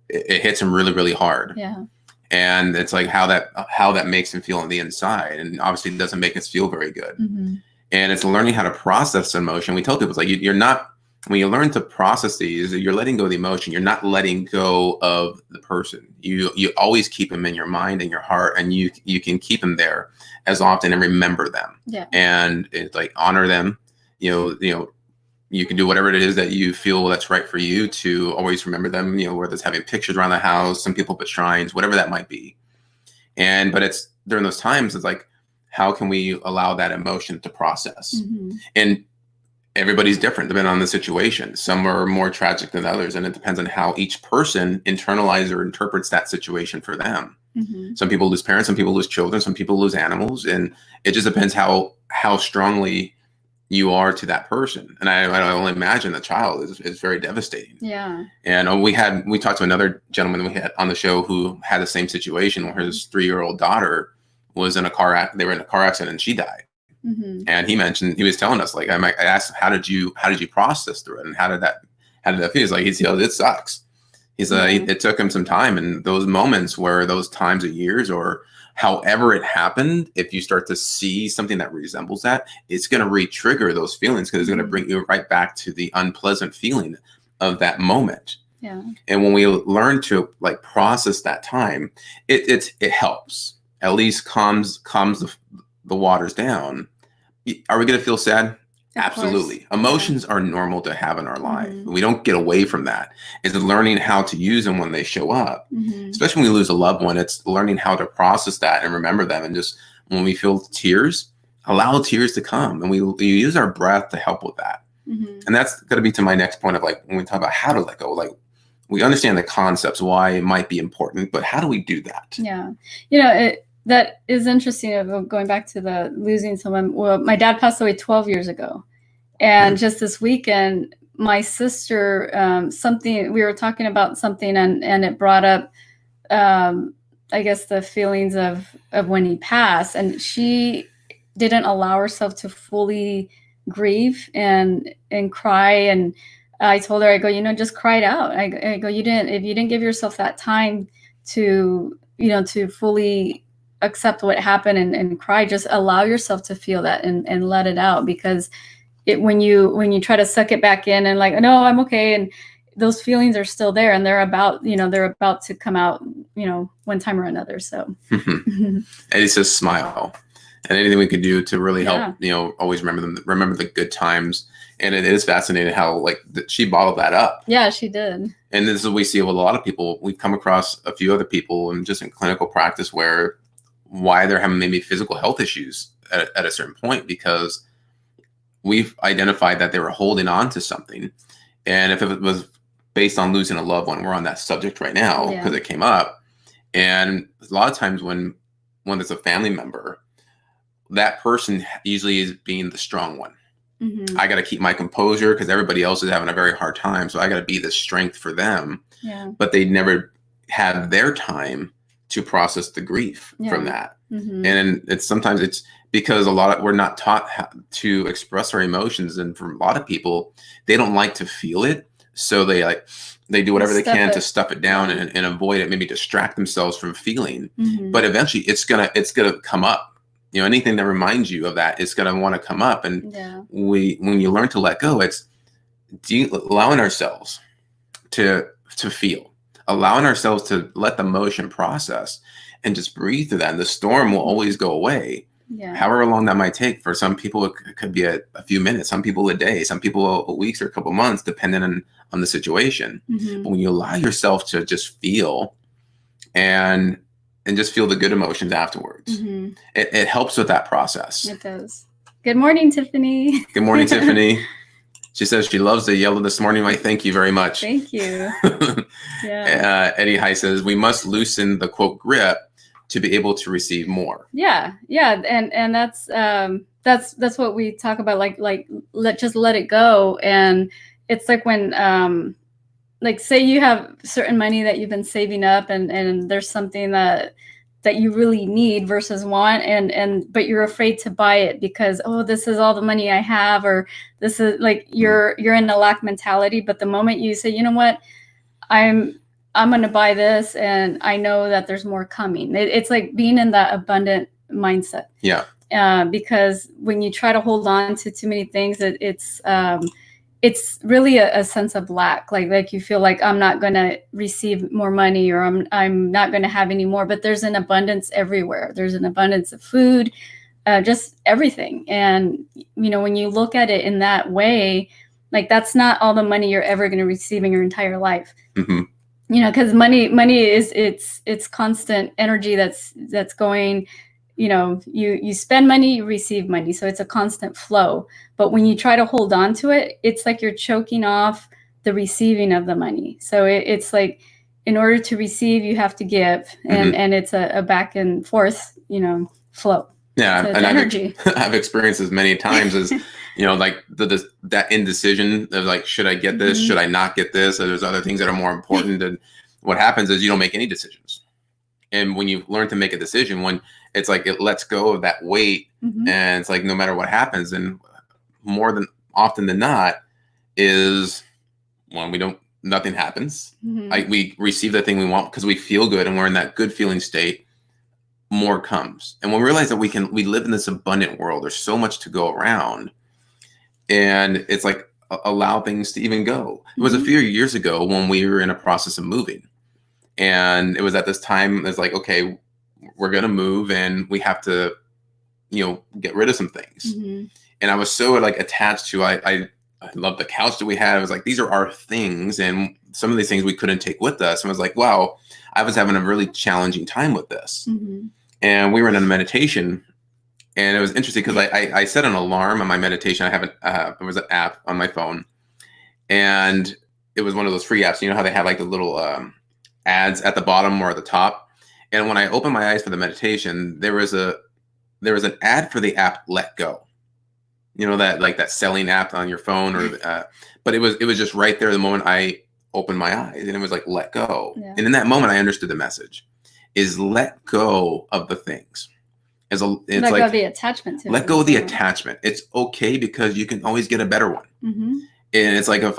hits them really, really hard. Yeah. And it's like how that makes them feel on the inside, and obviously it doesn't make us feel very good. And it's learning how to process emotion. We tell people, it's like you're not, when you learn to process these, you're letting go of the emotion. You're not letting go of the person. You always keep them in your mind and your heart, and you can keep them there as often and remember them. Yeah. And it's like honor them. You can do whatever it is that you feel that's right for you to always remember them. Whether it's having pictures around the house, some people put shrines, whatever that might be. But it's during those times, it's like, how can we allow that emotion to process? And everybody's different depending on the situation. Some are more tragic than others, and it depends on how each person internalizes or interprets that situation for them. Some people lose parents, some people lose children, some people lose animals, and it just depends how strongly you are to that person. And I only imagine the child is very devastating. Yeah. And we talked to another gentleman we had on the show who had the same situation, where his 3-year-old daughter was in a car accident and she died. And he was telling us, like, I asked him, how did you process through it, and how did that feel? He's like, it sucks. He's it took him some time, and those moments where those times of years or however it happened, if you start to see something that resembles that, it's going to re-trigger those feelings, because it's going to bring you right back to the unpleasant feeling of that moment. Yeah. And when we learn to like process that time, it helps, at least calms the waters down. Are we going to feel sad? Absolutely. Emotions are normal to have in our life. We don't get away from that. It's learning how to use them when they show up. Especially when we lose a loved one, it's learning how to process that and remember them. And just when we feel tears, allow tears to come. And we use our breath to help with that. And that's going to be to my next point of, like, when we talk about how to let go, like, we understand the concepts, why it might be important, but how do we do that? Yeah. That is interesting, going back to the losing someone. Well, my dad passed away 12 years ago. And just this weekend, my sister, we were talking about something, and it brought up, I guess, the feelings of when he passed. And she didn't allow herself to fully grieve and cry. And I told her, I go, just cry it out. I go, if you didn't give yourself that time to fully accept what happened and cry, just allow yourself to feel that and let it out, because when you try to suck it back in and like, no, I'm okay, and those feelings are still there, and they're about to come out one time or another. So Eddie says smile, and anything we can do to really help always remember the good times. And it is fascinating how she bottled that up. Yeah, she did. And this is what we see with a lot of people. We've come across a few other people, and just in clinical practice, why they're having maybe physical health issues at a certain point, because we've identified that they were holding on to something. And if it was based on losing a loved one, we're on that subject right now because it came up. And a lot of times when there's a family member, that person usually is being the strong one. I got to keep my composure because everybody else is having a very hard time. So I got to be the strength for them. Yeah. But they never have their time to process the grief from that. And sometimes it's because we're not taught how to express our emotions. And for a lot of people, they don't like to feel it. So they do whatever they can to stuff it down and avoid it, maybe distract themselves from feeling. But eventually it's gonna come up. Anything that reminds you of that, it's going to want to come up. And when you learn to let go, it's allowing ourselves to feel, allowing ourselves to let the emotion process and just breathe through that. And the storm will always go away. Yeah. However long that might take. For some people, it could be a few minutes, some people a day, some people a weeks or a couple months, depending on the situation. But when you allow yourself to just feel and just feel the good emotions afterwards, it helps with that process. It does. Good morning, Tiffany. Good morning, Tiffany. She says she loves the yellow this morning. Why, thank you very much. Thank you. Yeah. Eddie High says we must loosen the quote grip to be able to receive more. Yeah. And that's what we talk about. Like let it go. And it's like when, like say you have certain money that you've been saving up and there's something that you really need versus want, but you're afraid to buy it because, oh, this is all the money I have, or this is like you're in a lack mentality. But the moment you say, you know what, I'm going to buy this and I know that there's more coming. It's like being in that abundant mindset. Yeah. Because when you try to hold on to too many things, it's really a sense of lack. Like you feel like I'm not going to receive more money, or I'm not going to have any more, but there's an abundance everywhere. There's an abundance of food, just everything. And, when you look at it in that way, like that's not all the money you're ever going to receive in your entire life. Because money is it's constant energy that's going, you spend money, you receive money. So it's a constant flow. But when you try to hold on to it, it's like you're choking off the receiving of the money. So it's like, in order to receive, you have to give. And it's a back and forth, flow. Yeah. So and energy. I've experienced this many times as, like that indecision of like, should I get this? Should I not get this? Or there's other things that are more important. And what happens is you don't make any decisions. And when you learn to make a decision, when it's like it lets go of that weight, and it's like no matter what happens, and more than often than not is when nothing happens. We receive the thing we want because we feel good and we're in that good feeling state. More comes, and when we realize that we live in this abundant world, there's so much to go around, and it's like allow things to even go. It was a few years ago when we were in a process of moving. And it was at this time, it's like, okay, we're going to move and we have to, get rid of some things. And I was so like attached to, I love the couch that we had. I was like, these are our things. And some of these things we couldn't take with us. And I was like, wow, I was having a really challenging time with this. And we were in a meditation, and it was interesting because I set an alarm on my meditation. I have there was an app on my phone, and it was one of those free apps. You know how they have like the little, ads at the bottom or at the top. And when I opened my eyes for the meditation, there was an ad for the app Let Go. That selling app on your phone, or but it was just right there the moment I opened my eyes, and it was like let go. Yeah. And in that moment I understood the message is let go of the things. It's let go of the attachment to let go of the attachment. It's okay because you can always get a better one. And it's like, if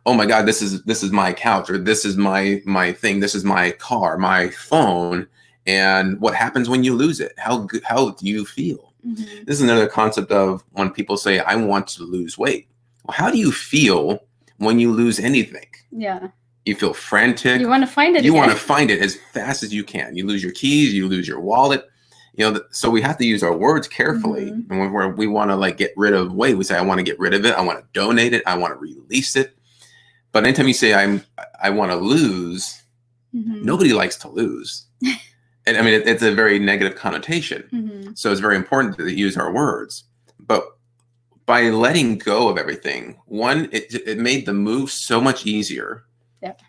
oh my God, this is my couch, or this is my thing, this is my car, my phone. And what happens when you lose it? How do you feel? This is another concept of when people say, I want to lose weight. Well, how do you feel when you lose anything? Yeah. You feel frantic. You want to find it. You want to find it as fast as you can. You lose your keys, you lose your wallet. So we have to use our words carefully. And when we want to like get rid of weight, we say, I want to get rid of it. I want to donate it. I want to release it. But anytime you say I want to lose, nobody likes to lose. And I mean, it's a very negative connotation. So it's very important to use our words. But by letting go of everything, one, it made the move so much easier. Yep.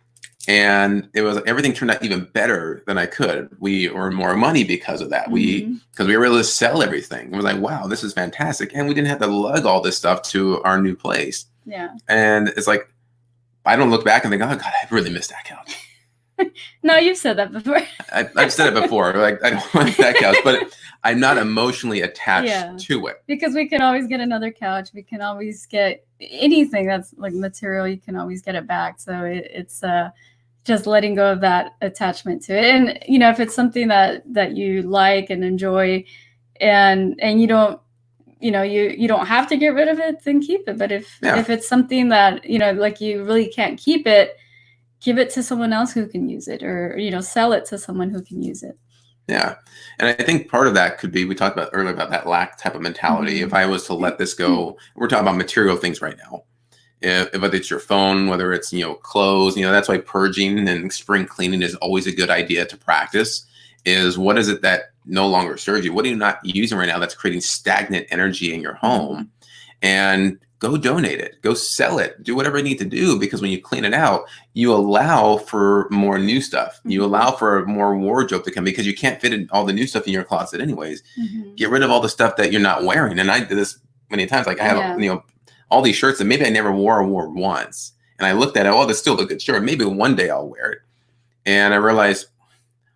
And everything turned out even better than I could. We earned more money because of that. Because we were able to sell everything. It was like, wow, this is fantastic. And we didn't have to lug all this stuff to our new place. Yeah. And it's like, I don't look back and think, oh God, I really missed that couch. No, you've said that before. I've said it before. Like, I don't want that couch, but I'm not emotionally attached to it. Because we can always get another couch. We can always get anything that's like material. You can always get it back. So it's just letting go of that attachment to it. And, if it's something that you like and enjoy and you don't, you don't have to get rid of it, then keep it. But if it's something that, like you really can't keep it, give it to someone else who can use it, or, sell it to someone who can use it. Yeah. And I think part of that could be, we talked about earlier about that lack type of mentality. Mm-hmm. If I was to let this go, we're talking about material things right now. If whether it's your phone, whether it's, clothes, that's why purging and spring cleaning is always a good idea to practice. Is what is it that no longer serves you? What are you not using right now that's creating stagnant energy in your home? Mm-hmm. And go donate it, go sell it, do whatever you need to do, because when you clean it out, you allow for more new stuff. You allow for more wardrobe to come, because you can't fit in all the new stuff in your closet anyways. Get rid of all the stuff that you're not wearing. And I did this many times. Like I have, all these shirts that maybe I never wore once. And I looked at it, oh, that's still a good shirt. Maybe one day I'll wear it. And I realized,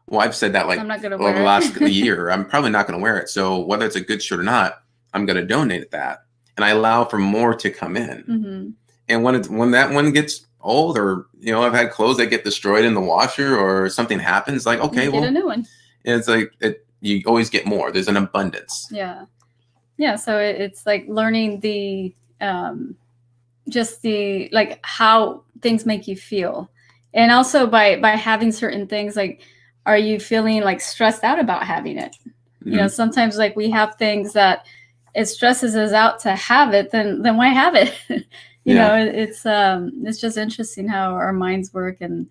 well, I've said that like over the last year, I'm probably not going to wear it. So whether it's a good shirt or not, I'm going to donate that. And I allow for more to come in. And when that one gets old, or I've had clothes that get destroyed in the washer, or something happens, like okay, get a new one. It's like you always get more. There's an abundance. Yeah. So it's like learning the just the like how things make you feel, and also by having certain things, like, are you feeling like stressed out about having it? Sometimes like we have things that it stresses us out to have it, then why have it? It's just interesting how our minds work, and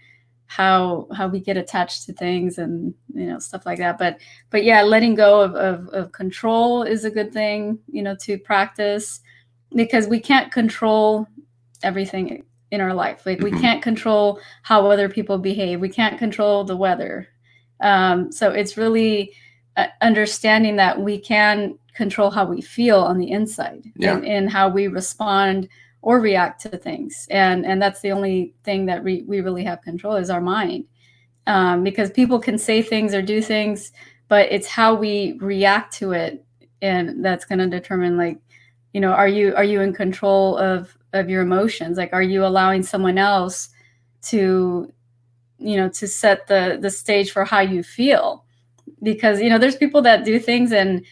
how we get attached to things, and stuff like that. But yeah, letting go of control is a good thing, to practice, because we can't control everything in our life. Like we can't control how other people behave. We can't control the weather. So it's really understanding that we can control how we feel on the inside, and how we respond or react to things. And that's the only thing that we really have control, is our mind. Because people can say things or do things, but it's how we react to it. And that's going to determine, like, are you in control of your emotions? Like, are you allowing someone else to set the stage for how you feel? Because, there's people that do things, and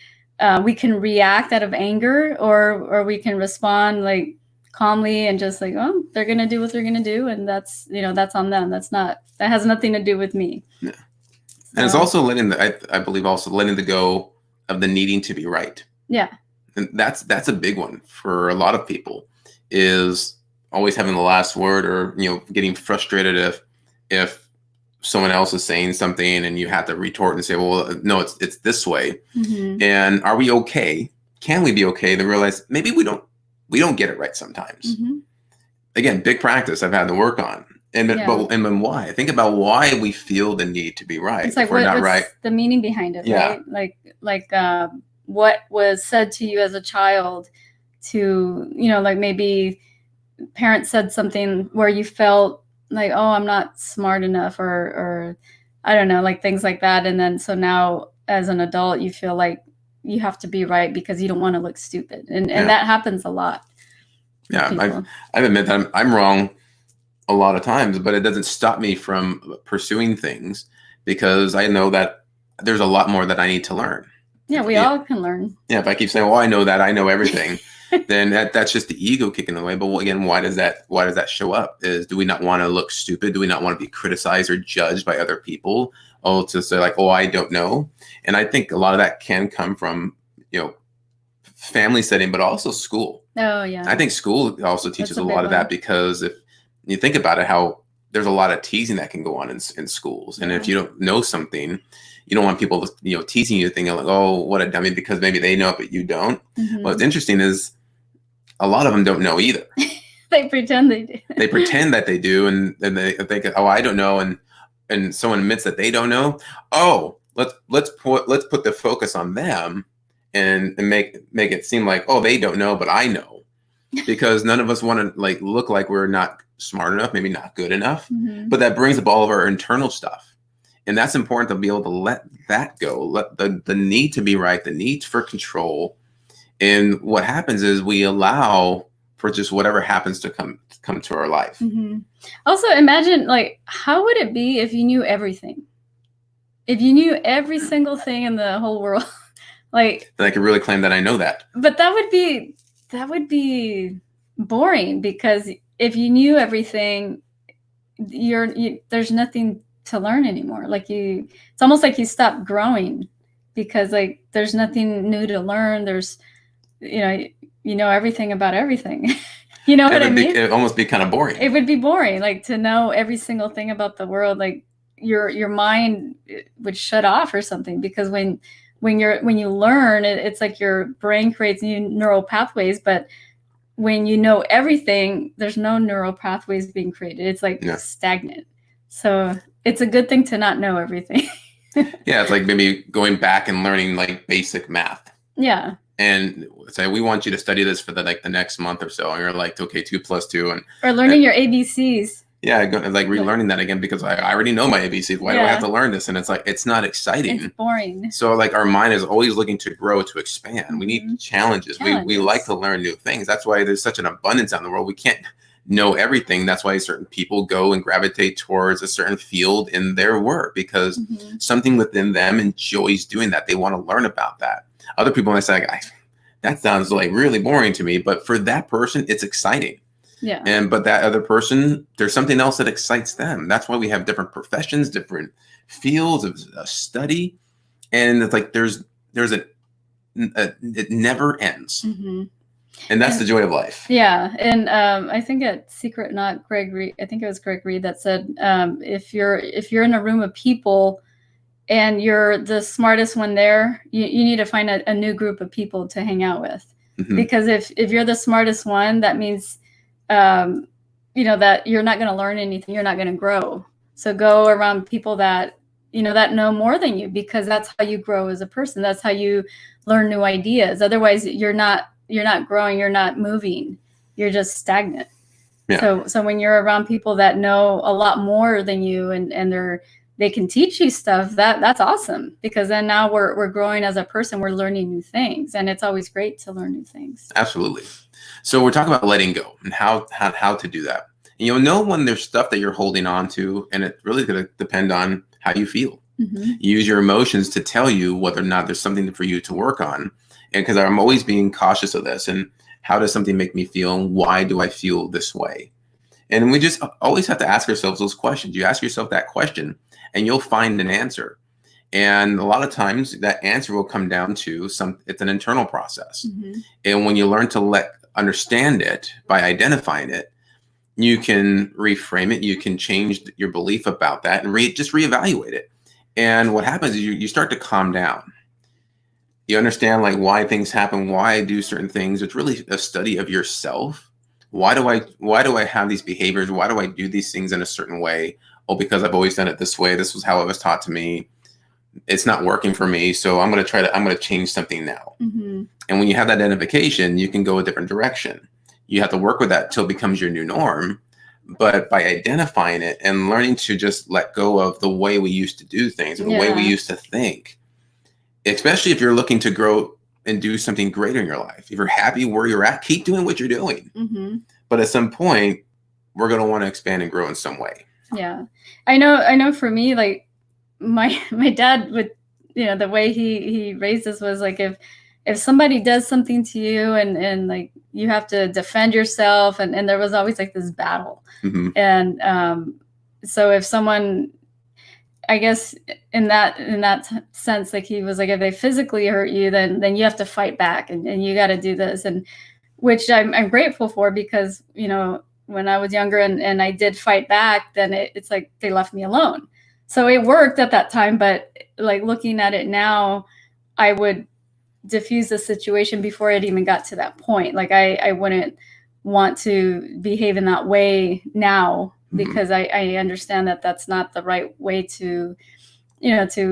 we can react out of anger, or we can respond like calmly and just like, oh, they're going to do what they're going to do. And that's on them. That has nothing to do with me. Yeah. So, and it's also I believe also letting the go of the needing to be right. Yeah. And that's a big one for a lot of people, is always having the last word, or, getting frustrated if someone else is saying something and you have to retort and say, well, no, it's this way. And are we okay? Can we be okay to realize maybe we don't get it right sometimes? Again, big practice I've had to work on. And then why? Think about why we feel the need to be right. It's like, we're not right. The meaning behind it, right? Like what was said to you as a child, to, like maybe parents said something where you felt like, oh, I'm not smart enough, or I don't know, like things like that. And then so now as an adult, you feel like you have to be right because you don't want to look stupid. And that happens a lot. Yeah, I've admit that I'm wrong a lot of times, but it doesn't stop me from pursuing things, because I know that there's a lot more that I need to learn. Yeah, we all can learn. Yeah, if I keep saying, well, I know that, I know everything, then that's just the ego kicking away. But again, why does that show up? Do we not want to look stupid? Do we not want to be criticized or judged by other people? Oh, to say like, oh, I don't know. And I think a lot of that can come from, family setting, but also school. Oh, yeah. I think school also teaches a lot of that, because if you think about it, how there's a lot of teasing that can go on in schools. And if you don't know something, you don't want people, teasing you, thinking like, oh, what a dummy, because maybe they know it, but you don't. What's interesting is a lot of them don't know either. They pretend they do. They pretend that they do. And they think, oh, I don't know. And someone admits that they don't know. Oh, let's put the focus on them and make it seem like, oh, they don't know, but I know. Because none of us want to like look like we're not smart enough, maybe not good enough. But that brings up all of our internal stuff. And that's important to be able to let that go, let the need to be right, the need for control. And what happens is we allow for just whatever happens to come to our life. Also, imagine, like, how would it be if you knew everything? If you knew every single thing in the whole world, like, then I could really claim that I know that. But that would be boring, because if you knew everything, there's nothing to learn anymore. Like it's almost like you stop growing because like there's nothing new to learn. There's, you know everything about everything. You know what I mean? It would almost be kind of boring. It would be boring, like to know every single thing about the world. Like your mind would shut off or something, because when you learn, it's like your brain creates new neural pathways, but when you know everything, there's no neural pathways being created. It's like stagnant. So it's a good thing to not know everything. Yeah, it's like maybe going back and learning like basic math. Yeah. And say, we want you to study this for the next month or so, and you're like, okay, 2 + 2, or learning your ABCs. Yeah, like relearning that again, because I already know my ABCs. Why do I have to learn this? And it's like, it's not exciting. It's boring. So like our mind is always looking to grow, to expand. We need challenges. We like to learn new things. That's why there's such an abundance out in the world. We can't know everything. That's why certain people go and gravitate towards a certain field in their work, because something within them enjoys doing that. They want to learn about that. Other people might say, that sounds like really boring to me, but for that person, it's exciting. Yeah. But that other person, there's something else that excites them. That's why we have different professions, different fields of study, and it's like there's it never ends, and that's the joy of life. Yeah, and I think at Secret Not Greg Reed, I think it was Greg Reed that said, if you're in a room of people and you're the smartest one there, you need to find a new group of people to hang out with, because if you're the smartest one, that means that you're not going to learn anything. You're not going to grow. So go around people that know more than you, because that's how you grow as a person. That's how you learn new ideas. Otherwise, you're not growing. You're not moving. You're just stagnant. Yeah. So when you're around people that know a lot more than you, and they can teach you stuff, that's awesome, because then now we're growing as a person. We're learning new things, and it's always great to learn new things. Absolutely. So we're talking about letting go and how to do that. And you'll know when there's stuff that you're holding on to, and it's really going to depend on how you feel. Use your emotions to tell you whether or not there's something for you to work on. And because I'm always being cautious of this, and how does something make me feel, and why do I feel this way? And we just always have to ask ourselves those questions. You ask yourself that question, and you'll find an answer. And a lot of times that answer will come down to it's an internal process. And when you learn to understand it by identifying it, you can reframe it. You can change your belief about that and just reevaluate it. And what happens is you start to calm down. You understand like why things happen, why I do certain things. It's really a study of yourself. Why do I have these behaviors? Why do I do these things in a certain way? Oh, because I've always done it this way. This was how it was taught to me. It's not working for me. So I'm going to change something now. And when you have that identification, you can go a different direction. You have to work with that till it becomes your new norm. But by identifying it and learning to just let go of the way we used to do things, or the way we used to think, especially if you're looking to grow and do something greater in your life. If you're happy where you're at, keep doing what you're doing. But at some point, we're going to want to expand and grow in some way. Yeah. I know for me, like my dad would, the way he raised us was like, if somebody does something to you and like you have to defend yourself, and there was always like this battle. And so if someone, I guess in that sense, like he was like, if they physically hurt you, then you have to fight back, and you got to do this, and which I'm grateful for, because when I was younger and I did fight back, then it's like they left me alone. So it worked at that time, but like looking at it now, I would diffuse the situation before it even got to that point. Like I wouldn't want to behave in that way now, because I understand that that's not the right way to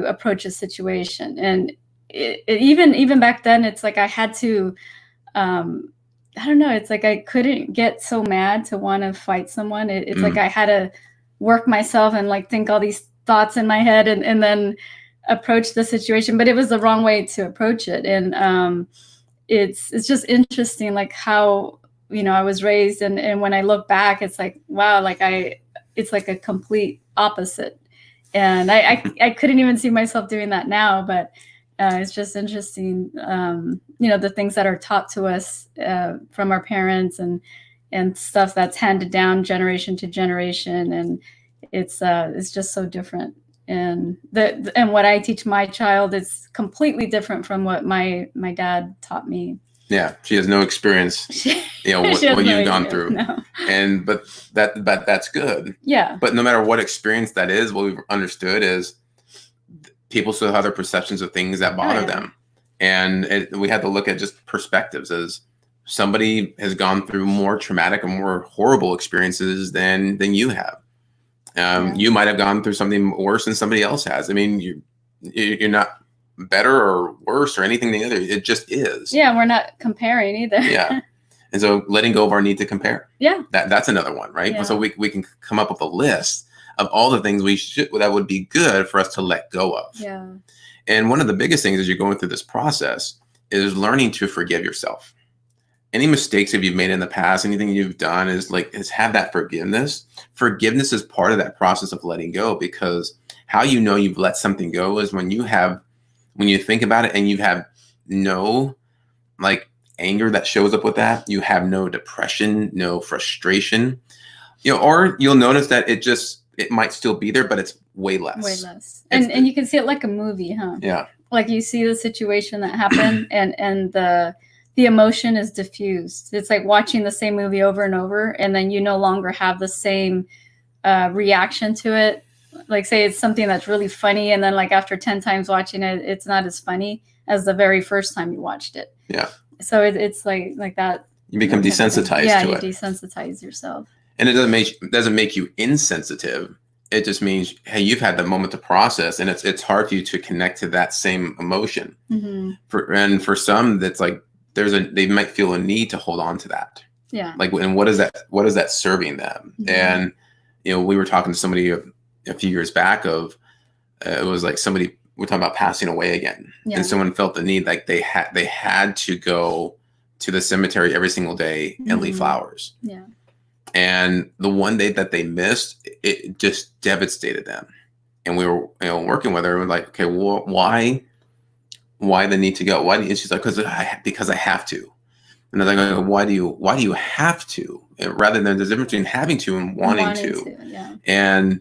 approach a situation. And even back then, it's like I had to, I don't know. It's like I couldn't get so mad to want to fight someone. It's like I had to work myself and like think all these thoughts in my head and then approach the situation. But it was the wrong way to approach it. And it's just interesting, like how I was raised, and when I look back, it's like, wow, like it's like a complete opposite. And I couldn't even see myself doing that now, but it's just interesting, the things that are taught to us from our parents, and and stuff that's handed down generation to generation, and it's just so different. And what I teach my child is completely different from what my dad taught me. Yeah, she has no experience, what you've gone through. No. But that's good. Yeah. But no matter what experience that is, what we've understood is people still have their perceptions of things that bother them. And we had to look at just perspectives. As somebody has gone through more traumatic and more horrible experiences than you have. You might have gone through something worse than somebody else has. I mean, you're not better or worse or anything the other. It just is. Yeah, we're not comparing either. Yeah. And so letting go of our need to compare. Yeah. That's another one, right? Yeah. So we can come up with a list of all the things that would be good for us to let go of. Yeah. And one of the biggest things as you're going through this process is learning to forgive yourself. Any mistakes that you've made in the past, anything you've done is have that forgiveness. Forgiveness is part of that process of letting go, because how you know you've let something go is when you think about it and you have no anger that shows up with that. You have no depression, no frustration, or you'll notice that it might still be there, but it's way less. Way less. And you can see it like a movie, huh? Yeah. Like you see the situation that happened and the emotion is diffused. It's like watching the same movie over and over, and then you no longer have the same reaction to it. Like say it's something that's really funny, and then after 10 times watching it, it's not as funny as the very first time you watched it. Yeah. So it's like that. You become desensitized to it. Yeah, you desensitize yourself. And it doesn't make you insensitive. It just means, hey, you've had the moment to process, and it's hard for you to connect to that same emotion. Mm-hmm. For some, that's they might feel a need to hold on to that. Yeah. And what is that serving them? Mm-hmm. And we were talking to somebody a few years back of it was like somebody, we're talking about passing away again. Yeah. And someone felt the need, they had to go to the cemetery every single day and leave flowers. Yeah. And the one day that they missed, it just devastated them. And we were working with her, and we're like, okay, well, why the need to go? Why? And she's like, because I have to. And I was like, why do you have to? And rather than there's a difference between having to and wanting to. Yeah. And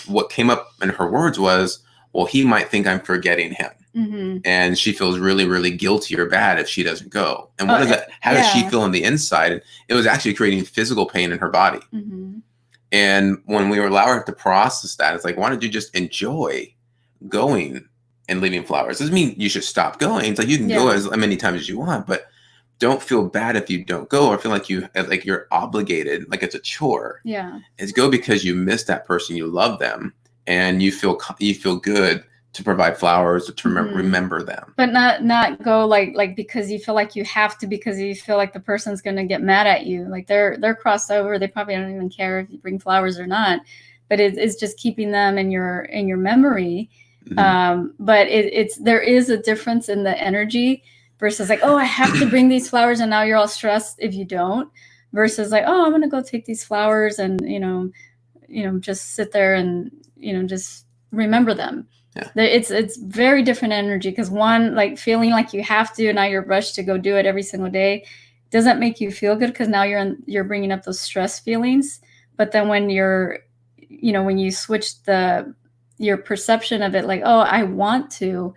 what came up in her words was, well, he might think I'm forgetting him. Mm-hmm. And she feels really, really guilty or bad if she doesn't go. And what is that? How does she feel on the inside? And it was actually creating physical pain in her body. Mm-hmm. And when we allow her to process that, it's like, why don't you just enjoy going and leaving flowers? Doesn't mean you should stop going. It's like you can go as many times as you want, but don't feel bad if you don't go or feel like you're obligated, like it's a chore. Yeah. It's go because you miss that person, you love them, and you feel good to provide flowers, to remember them. But not go like because you feel like you have to, because you feel like the person's going to get mad at you. Like they're crossed over. They probably don't even care if you bring flowers or not. But it's just keeping them in your memory. Mm-hmm. But there is a difference in the energy versus like, oh, I have to bring these flowers, and now you're all stressed if you don't. Versus like, oh, I'm going to go take these flowers and just sit there and just remember them. Yeah. It's very different energy, because one, like feeling like you have to, and now you're rushed to go do it every single day, doesn't make you feel good, because now you're bringing up those stress feelings. But then when when you switch your perception of it, like, oh, I want to,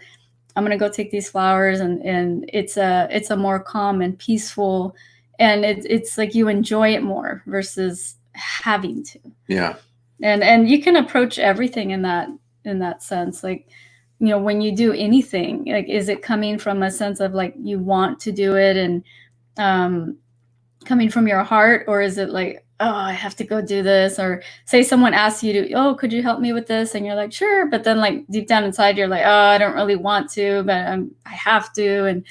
I'm going to go take these flowers, and it's a more calm and peaceful, and it's like you enjoy it more versus having to. Yeah. And you can approach everything in that sense. Like, when you do anything, like, is it coming from a sense of like you want to do it and coming from your heart, or is it like, oh, I have to go do this? Or say someone asks you to, oh, could you help me with this? And you're like, sure. But then like deep down inside, you're like, oh, I don't really want to, but I have to. And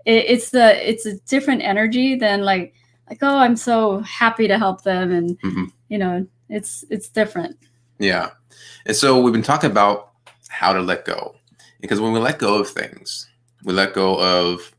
it's a different energy than like, oh, I'm so happy to help them. And, it's different. Yeah. And so we've been talking about how to let go, because when we let go of things, we let go of,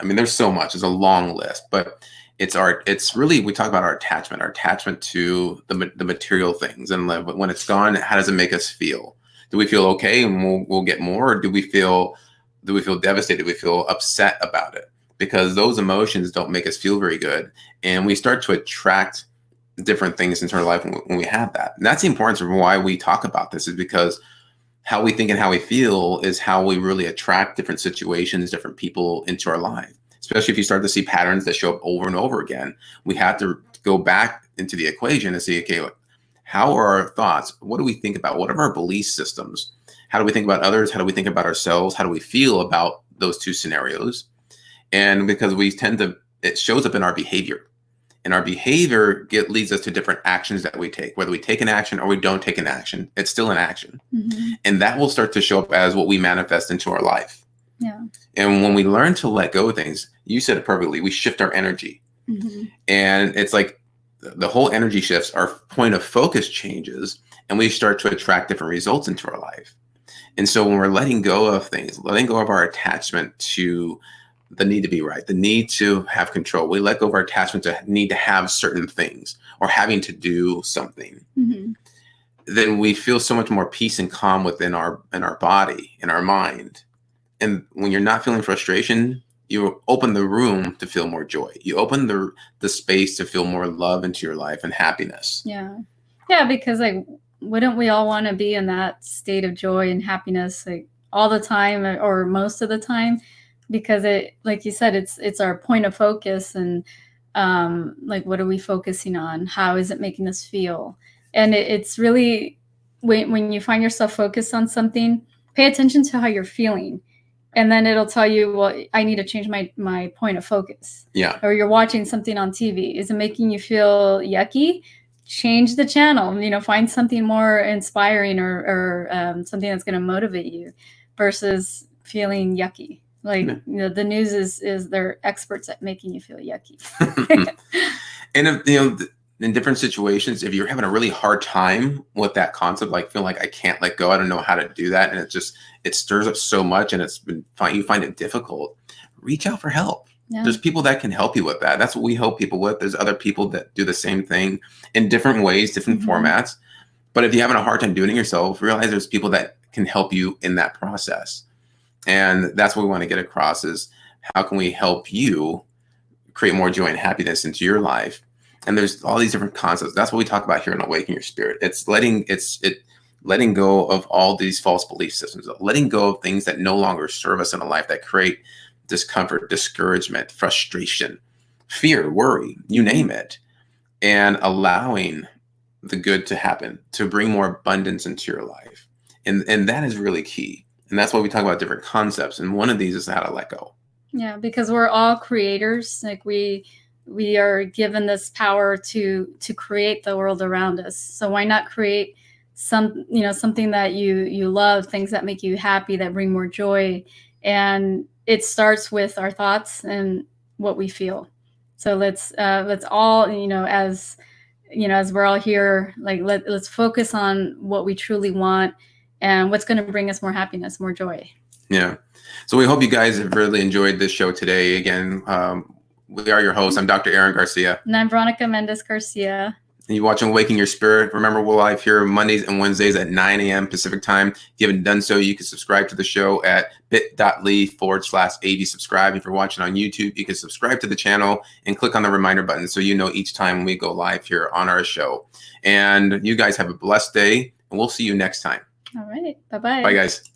there's so much, it's a long list, but it's really, we talk about our attachment to the material things. And when it's gone, how does it make us feel? Do we feel okay and we'll get more? Or do we feel devastated? Do we feel upset about it? because those emotions don't make us feel very good. And we start to attract different things into our life when we have that. And that's the importance of why we talk about this, is because how we think and how we feel is how we really attract different situations, different people into our life. Especially if you start to see patterns that show up over and over again, we have to go back into the equation and see, okay, how are our thoughts? What do we think about? What are our belief systems? How do we think about others? How do we think about ourselves? How do we feel about those two scenarios? And because we tend to, it shows up in our behavior. And our behavior leads us to different actions that we take. Whether we take an action or we don't take an action, it's still an action. Mm-hmm. And that will start to show up as what we manifest into our life. Yeah. And when we learn to let go of things, you said it perfectly, we shift our energy. Mm-hmm. And it's like the whole energy shifts, our point of focus changes, and we start to attract different results into our life. And so when we're letting go of things, letting go of our attachment to the need to be right, the need to have control, we let go of our attachment to need to have certain things or having to do something, mm-hmm. then we feel so much more peace and calm within our body, in our mind. And when you're not feeling frustration, you open the room to feel more joy. You open the space to feel more love into your life and happiness. Yeah. Yeah, because like, wouldn't we all want to be in that state of joy and happiness like all the time or most of the time? Because it, like you said, it's our point of focus, and like, what are we focusing on? How is it making us feel? And it's really, when you find yourself focused on something, pay attention to how you're feeling. And then it'll tell you, well, I need to change my point of focus. Yeah. Or you're watching something on TV. Is it making you feel yucky? Change the channel, find something more inspiring or something that's going to motivate you versus feeling yucky. Like, the news is they're experts at making you feel yucky. And if, in different situations, if you're having a really hard time with that concept, like feel like I can't let go, I don't know how to do that, and it stirs up so much, and you find it difficult, reach out for help. Yeah. There's people that can help you with that. That's what we help people with. There's other people that do the same thing in different ways, different mm-hmm. formats. But if you're having a hard time doing it yourself, realize there's people that can help you in that process. And that's what we want to get across, is how can we help you create more joy and happiness into your life? And there's all these different concepts. That's what we talk about here in Awaken Your Spirit. It's letting go of all these false belief systems, letting go of things that no longer serve us in a life, that create discomfort, discouragement, frustration, fear, worry, you name it, and allowing the good to happen, to bring more abundance into your life. And that is really key. And that's why we talk about different concepts. And one of these is how to let go. Yeah, because we're all creators. Like we are given this power to create the world around us. So why not create something that you love, things that make you happy, that bring more joy. And it starts with our thoughts and what we feel. So let's all, as we're all here, like let's focus on what we truly want and what's going to bring us more happiness, more joy. Yeah. So we hope you guys have really enjoyed this show today. Again, we are your hosts. I'm Dr. Aaron Garcia. And I'm Veronica Mendez Garcia. And you're watching Awaken Your Spirit. Remember, we're live here Mondays and Wednesdays at 9 a.m. Pacific time. If you haven't done so, you can subscribe to the show at bit.ly/AV subscribe. If you're watching on YouTube, you can subscribe to the channel and click on the reminder button so you know each time we go live here on our show. And you guys have a blessed day, and we'll see you next time. All right. Bye-bye. Bye, guys.